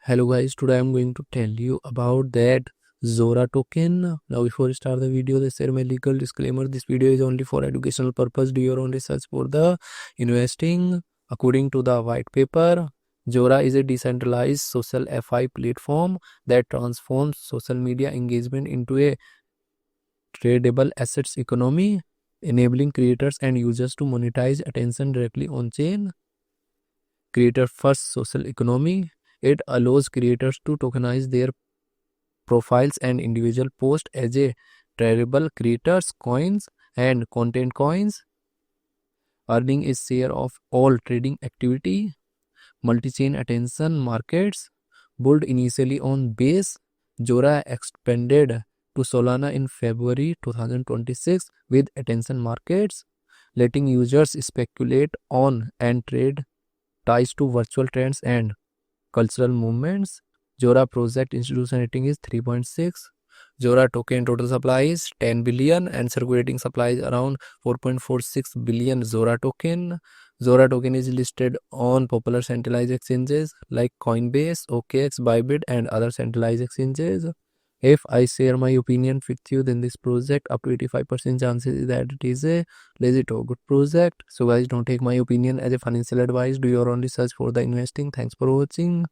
Hello guys, today I'm going to tell you about that ZORA token. Now before we start the video, let's share my legal disclaimer. This video is only for educational purpose. Do your own research for the investing. According to the white paper, ZORA is a decentralized social FI platform that transforms social media engagement into a tradable assets economy, enabling creators and users to monetize attention directly on chain. Creator first social economy. It allows creators to tokenize their profiles and individual posts as a tradable creators coins and content coins, earning a share of all trading activity. Multi-chain attention markets, built initially on Base, Zora expanded to Solana in February 2026 with attention markets, letting users speculate on and trade ties to virtual trends and cultural movements. Zora project institution rating is 3.6. Zora token total supply is 10 billion and circulating supply is around 4.46 billion Zora token. Zora token is listed on popular centralized exchanges like Coinbase, OKX, Bybit and other centralized exchanges. If I share my opinion with you, then this project up to 85% chances is that it is a legit or good project. So guys, don't take my opinion as a financial advice. Do your own research for the investing. Thanks for watching.